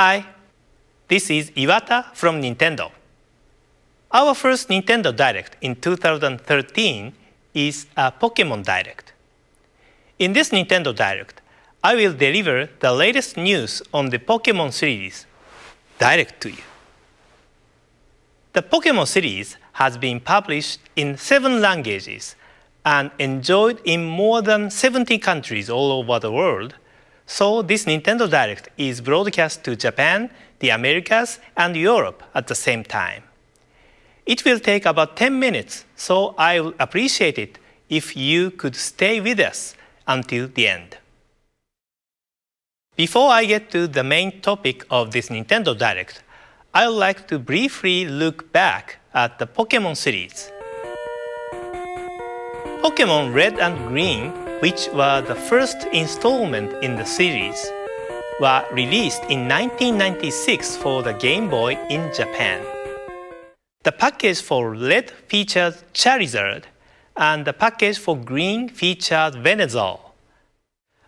Hi, this is Iwata from Nintendo. Our first Nintendo Direct in 2013 is a Pokémon Direct. In this Nintendo Direct, I will deliver the latest news on the Pokémon series direct to you. The Pokémon series has been published in 7 languages and enjoyed in more than 70 countries all over the world, so this Nintendo Direct is broadcast to Japan, the Americas, and Europe at the same time. It will take about 10 minutes, so I would appreciate it if you could stay with us until the end. Before I get to the main topic of this Nintendo Direct, I would like to briefly look back at the Pokémon series. Pokémon Red and Green, which were the first installment in the series, were released in 1996 for the Game Boy in Japan. The package for Red featured Charizard, and the package for Green featured Venusaur.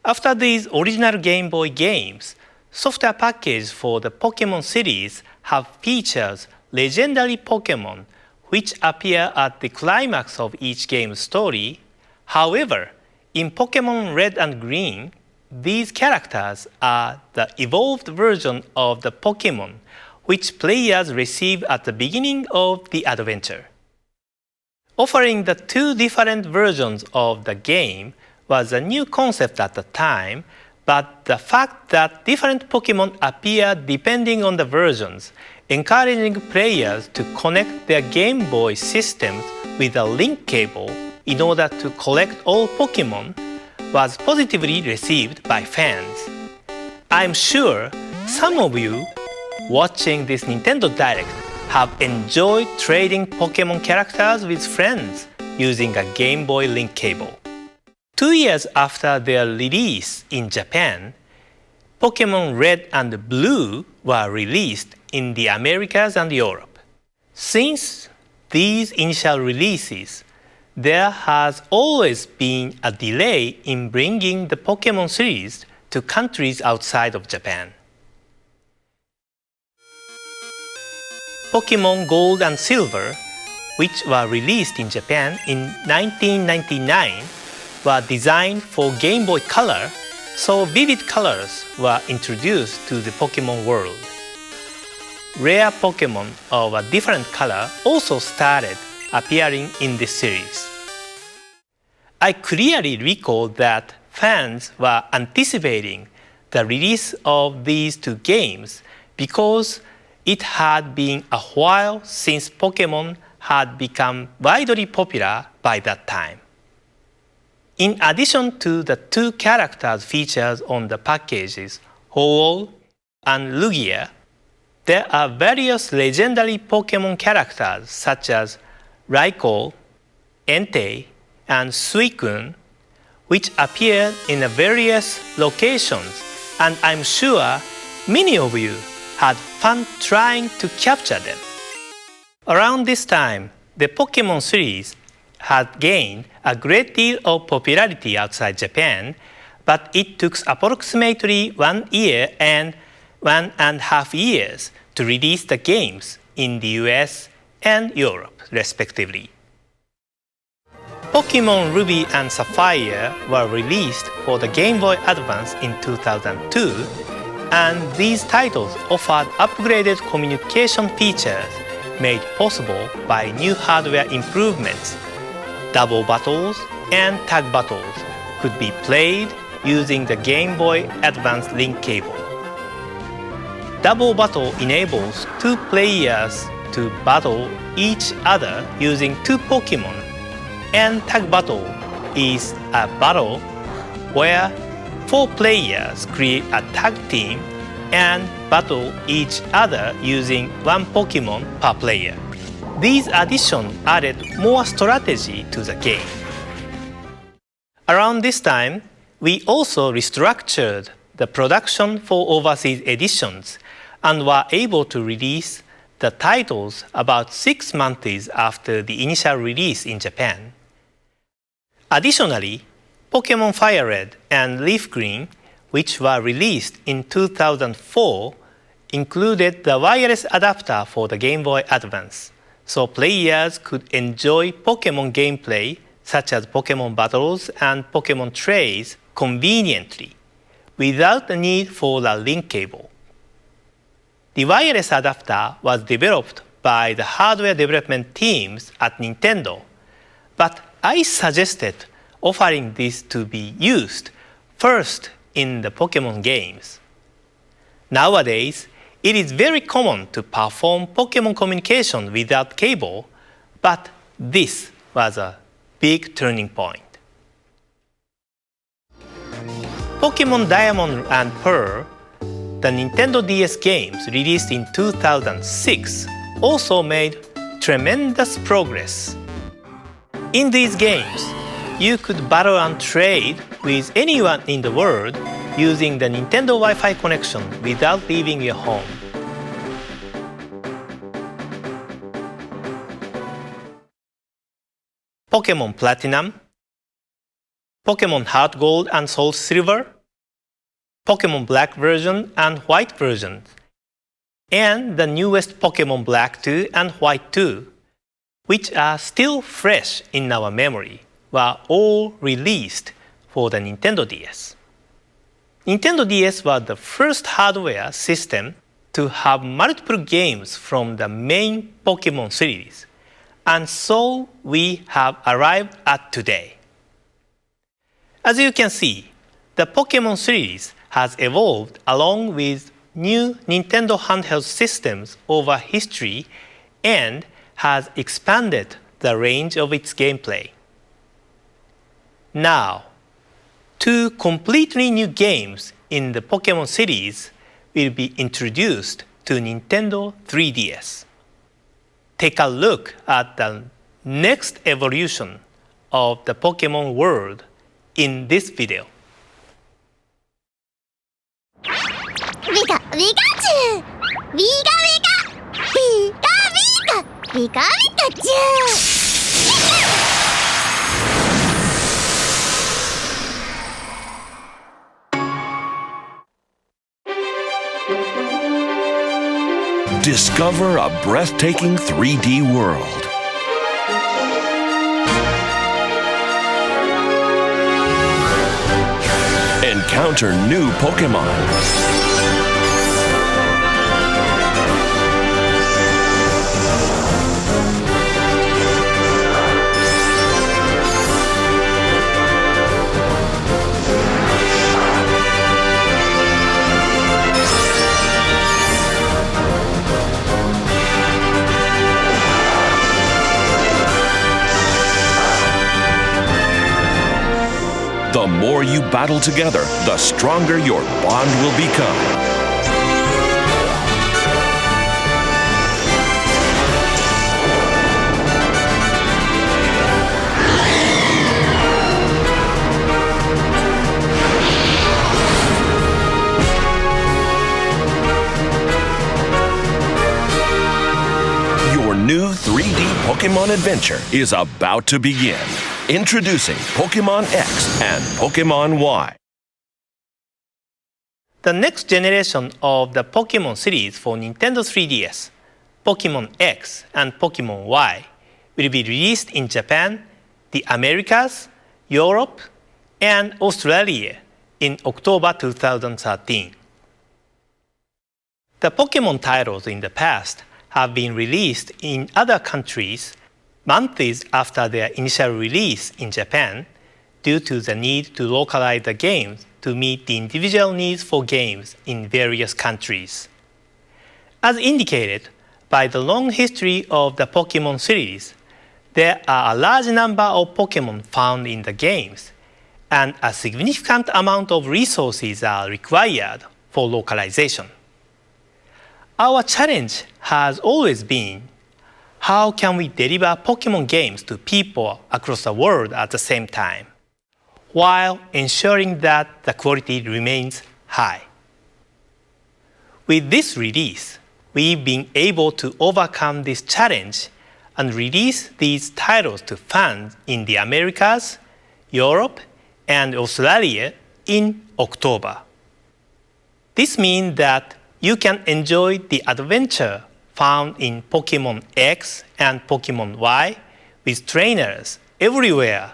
After these original Game Boy games, software packages for the Pokémon series have featured legendary Pokémon which appear at the climax of each game's story. However, in Pokémon Red and Green, these characters are the evolved version of the Pokémon which players receive at the beginning of the adventure. Offering the 2 different versions of the game was a new concept at the time, but the fact that different Pokémon appear depending on the versions, encouraging players to connect their Game Boy systems with a link cable in order to collect all Pokémon, was positively received by fans. I'm sure some of you watching this Nintendo Direct have enjoyed trading Pokémon characters with friends using a Game Boy link cable. 2 years after their release in Japan, Pokémon Red and Blue were released in the Americas and Europe. Since these initial releases, there has always been a delay in bringing the Pokémon series to countries outside of Japan. Pokémon Gold and Silver, which were released in Japan in 1999, were designed for Game Boy Color, so vivid colors were introduced to the Pokémon world. Rare Pokémon of a different color also started appearing in this series. I clearly recall that fans were anticipating the release of these 2 games because it had been a while since Pokémon had become widely popular by that time. In addition to the 2 characters featured on the packages, Ho-Oh and Lugia, there are various legendary Pokémon characters such as Raikou, Entei, and Suicune, which appear in various locations, and I'm sure many of you had fun trying to capture them. Around this time, the Pokémon series had gained a great deal of popularity outside Japan, but it took approximately 1 year and 1.5 years to release the games in the US and Europe, respectively. Pokémon Ruby and Sapphire were released for the Game Boy Advance in 2002, and these titles offered upgraded communication features made possible by new hardware improvements. Double battles and tag battles could be played using the Game Boy Advance link cable. Double battle enables 2 players to battle each other using 2 Pokémon, and tag battle is a battle where 4 players create a tag team and battle each other using 1 Pokémon per player. These additions added more strategy to the game. Around this time, we also restructured the production for overseas editions and were able to release the titles about 6 months after the initial release in Japan. Additionally, Pokémon FireRed and LeafGreen, which were released in 2004, included the wireless adapter for the Game Boy Advance, so players could enjoy Pokémon gameplay such as Pokémon battles and Pokémon trays conveniently, without the need for a link cable. The wireless adapter was developed by the hardware development teams at Nintendo, but I suggested offering this to be used first in the Pokémon games. Nowadays, it is very common to perform Pokémon communication without cable, but this was a big turning point. Pokémon Diamond and Pearl, the Nintendo DS games released in 2006, also made tremendous progress. In these games, you could battle and trade with anyone in the world using the Nintendo Wi-Fi connection without leaving your home. Pokémon Platinum, Pokémon HeartGold and SoulSilver, Pokémon Black version and White version, and the newest Pokémon Black 2 and White 2, which are still fresh in our memory, were all released for the Nintendo DS. Nintendo DS was the first hardware system to have multiple games from the main Pokémon series, and so we have arrived at today. As you can see, the Pokémon series has evolved along with new Nintendo handheld systems over history and has expanded the range of its gameplay. Now, 2 completely new games in the Pokémon series will be introduced to Nintendo 3DS. Take a look at the next evolution of the Pokémon world in this video. Pika Pikachu! Pika Pika! Pika Pika! Pika Pikachu! Discover a breathtaking 3D world. Encounter new Pokémon. The more you battle together, the stronger your bond will become. Your new 3D Pokémon adventure is about to begin. Introducing Pokémon X and Pokémon Y. The next generation of the Pokémon series for Nintendo 3DS, Pokémon X and Pokémon Y, will be released in Japan, the Americas, Europe, and Australia in October 2013. The Pokémon titles in the past have been released in other countries months after their initial release in Japan due to the need to localize the games to meet the individual needs for games in various countries. As indicated by the long history of the Pokémon series, there are a large number of Pokémon found in the games, and a significant amount of resources are required for localization. Our challenge has always been, how can we deliver Pokémon games to people across the world at the same time, while ensuring that the quality remains high? With this release, we've been able to overcome this challenge and release these titles to fans in the Americas, Europe, and Australia in October. This means that you can enjoy the adventure found in Pokémon X and Pokémon Y with trainers everywhere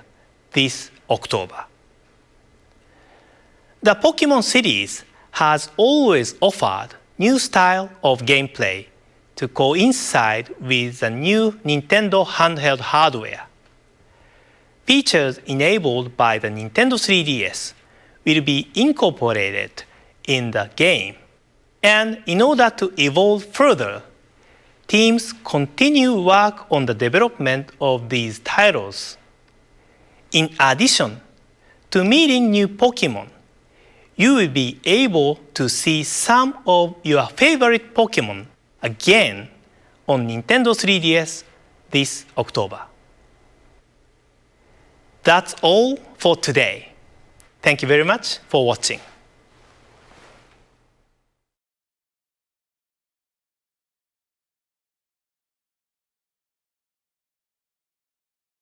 this October. The Pokémon series has always offered new style of gameplay to coincide with the new Nintendo handheld hardware. Features enabled by the Nintendo 3DS will be incorporated in the game, and in order to evolve further, teams continue work on the development of these titles. In addition to meeting new Pokémon, you will be able to see some of your favorite Pokémon again on Nintendo 3DS this October. That's all for today. Thank you very much for watching.